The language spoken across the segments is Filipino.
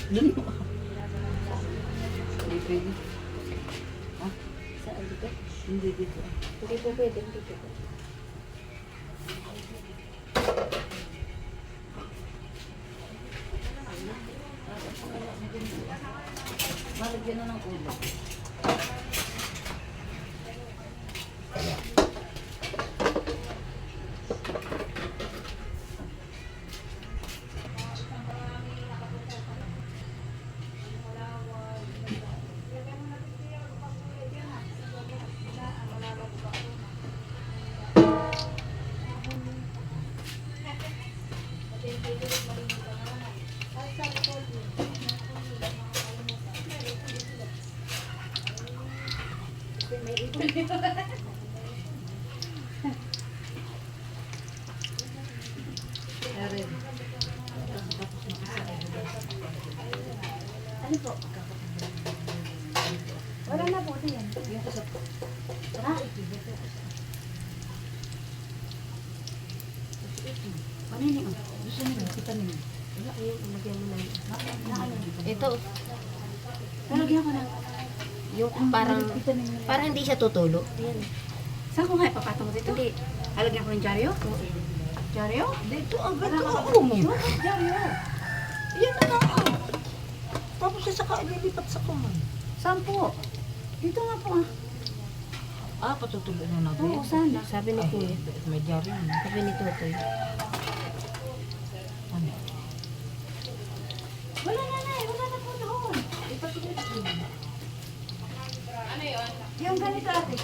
Dun mo. Hindi pwede. Ha? Saan dito? Hindi dito. Hindi po pwede, hindi po. Malagyan na ng ulo. Erin. Ano po? Wala na po, ito yan. Yung isa po. Tara. Ano yun? Gusto nyo, kita nyo. Wala, ayun, lagyan mo na yun. Ito, Lalagyan ko na. yung parang hindi siya tutulo. Ayan. Saan ko nga ipapatong dito? Hindi. Lalagyan ko ng dyaryo? Dyaryo? Dito, agad ka ako mo. Dyaryo. Yan na nga. Tapos siya saka ililipat sa kuman. Saan po? Dito nga po ah. Ah, patutuloy na natin. Oo, sana. Sabi ni Kuya, May diary yun. sabi ni Totoy. Ano? Wala na na eh. Wala na po doon. Ipatuloy na yun. Yung ganito ate.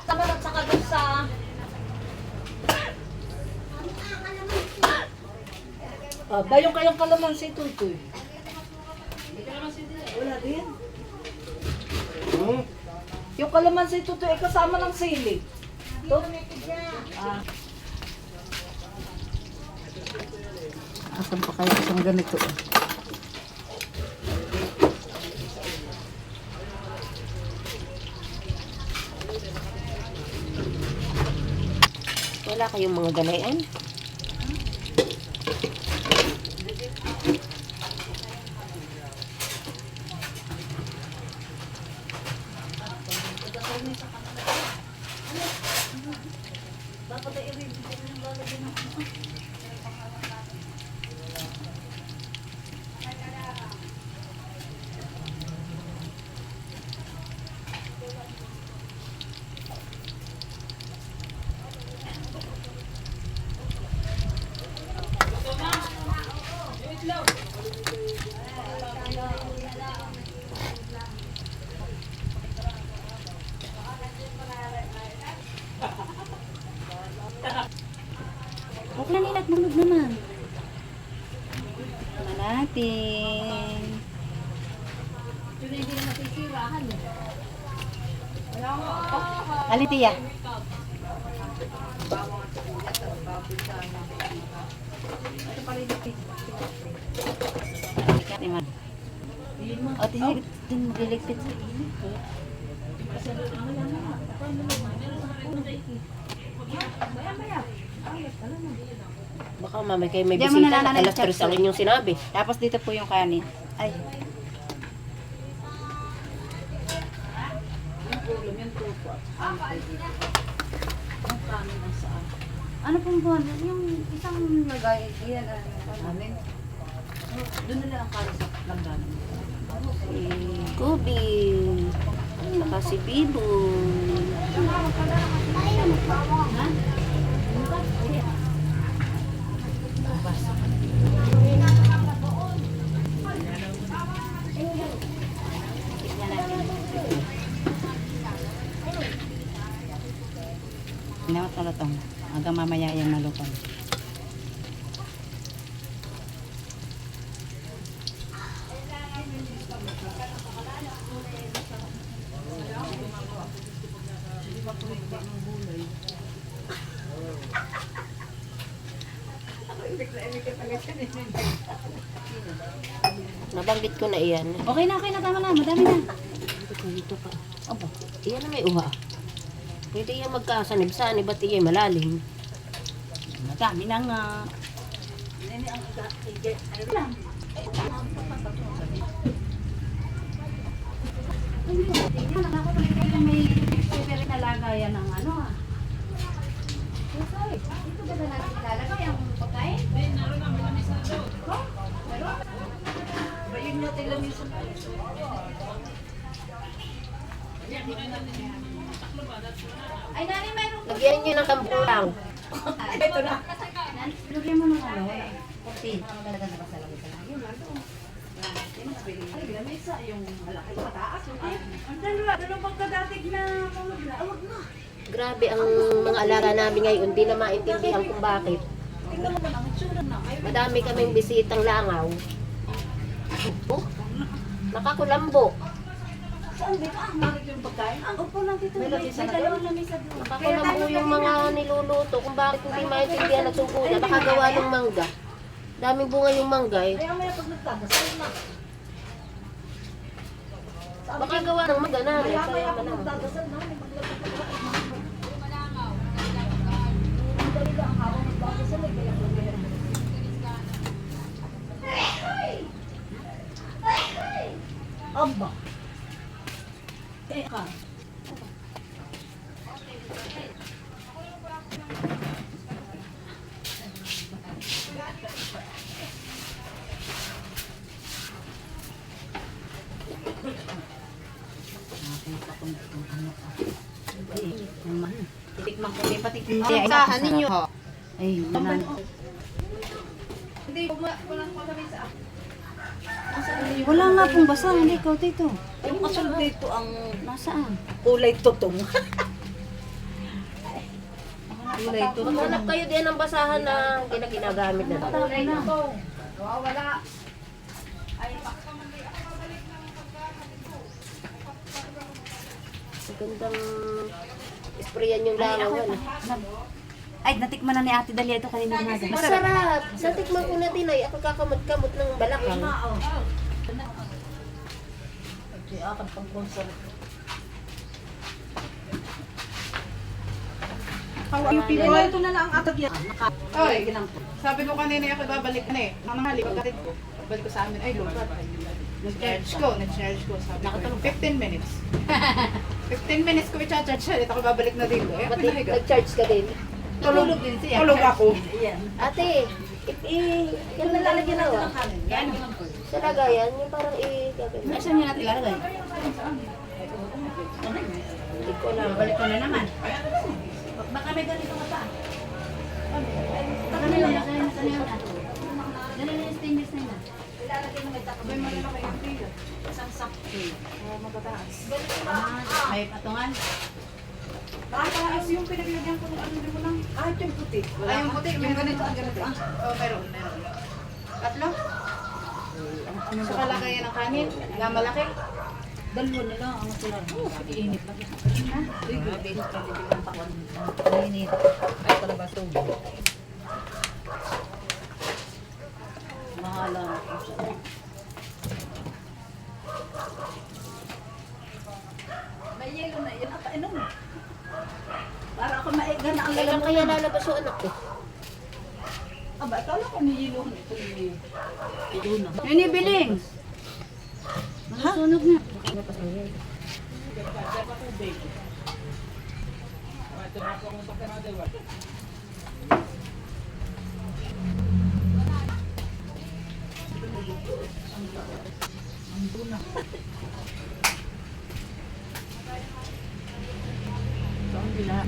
Saka at saka doon sa... Ah, bayong kayong kalamansi tutoy. Wala din. Yung kalamansi tutoy ay kasama ng sili. Ito? Ah. Asan pa kayo isang ganito? Wala kayong mga ganayan? Dapat ay i-read ko yung lalagyan ng ano. Huwag na nila at bulog naman. Tama natin. Hindi na masisirahan eh. Alin tiya? Ito pala yung pig. Timan. O, tinig. Dun magliligpit sa init. Kasi ano yan na. Paano naman? Maya-maya. Baka mamay kayo may Diyan mo bisita, nalalaman yung alas 3 chapter. ang inyong sinabi. Tapos dito po yung kanin. Ay. Yung ulam, yung tupo. Ang kanin ang saan. Ano pong buwan? Yung isang lagay. Yan. Kanin. Doon nila ang kanin sa langganan. Si Kubi, saka si Bibo. Inawat na lutong. Hanggang mamaya yan malutong. Nabanggit ko na iyan. Okay na, tama na. Madami na. Dito pa. Opo. Iyan na may uha. Hindi yung magkasanib-sanib at iya malalim. Madami na nga. Nini ang ano lang. Tingnan ako pa may favorite na lagayan ng ano ah. Ito ba na natin ilalagay ang pagkain? Ayun nga tilamisan. Ay, nani, mayroon ko. Lagyan nyo ng kambulang. Ito na. Lagyan mo ng ano. Puti. Talaga nakasalagay ka lang. Yun, ano. Ay, lamesa yung malaki pataas. Ang dalawang pagkadatig na pamagla. Awag na. Grabe ang mga alaga namin ngayon. Hindi na maintindihan kung bakit. Tingnan mo ang itsura na. Ay, Madami kaming bisitang langaw. Oh, nakakulambo. saan dito? Ah, narit yung pagkain. Ah, Upo lang dito. May lamesa na dalawang lamesa doon. Nakakulambo yung mga niluluto. Kung bakit hindi maintindihan at sungkulan. Baka gawa ng mangga. Daming bunga yung mangga eh. Kaya maya pag nagdadasal na. Baka gawa ng mangga na. Maya Kaya maya pag manang. nagdadasal na. Ang dali lang habang nagdadasal eh. Kaya lagyan. Aba. Teka. Titikman ko din pati. Saan ninyo? Ay, naman. Wala nga pong basa. Hindi, ikaw dito. Yung kasunod dito ang Nasaan? kulay tutong. Kulay tutong. Maghanap kayo din ng basahan na ginagamit na to. Kulay tutong. Wala. Gandang sprayan yung langaw. Ay, natikman na ni Ate Dalia ito kanina umaga. Masarap. Sa tikman ko na din ay ako kakamot-kamot ng balakang. Kasi akan pang konsol. Ito na lang ang atag yan. Oy, sabi ko kanina ako babalik na eh. Nanghali, pagkatid ko. Balik ko sa amin, ay lupat. Nag-charge ko. Sabi ko, 15 minutes. 15 minutes ko i-charge siya. Ito ako babalik na dito. Eh, Pati pinahiga. nag-charge ka din. Tulog din siya. Tulog ako. Ayan. Ate, yan na lalagyan natin ng kanin. Yan. Sa lagayan, yung parang i-gagawin. Saan niya natin ilalagay? Hindi ko lang. Balik ko na naman. Baka may ganito ka pa. Baka may lang sa niyo na. Ganun yung stainless na yun. Ilalagay mo may takbo. May malalaki yung tila. Isang sakto. Mapataas. May patungan. Mapataas yung pinaglagyan ko ng ano din mo lang. Ah, ito yung puti. Ay, yung puti, may ganito ang ganito. Oh, meron. Tatlo? Sa kalagayan ng kanin, na malaki. Dalawa na lang ang sila. Iinit lang. Ha? Uy, grabe. Ang pakwan. Iinit. Ay, talaga subo. Mahala ako siya. May yelo na yan. Apa, ano? Para ako maiga na ang Kailan lalam. kaya lalabas yung anak ko? Aba, akala ko niyiluhan ito ni Iduna. Yun yung biling. Masusunog na. Ang bila.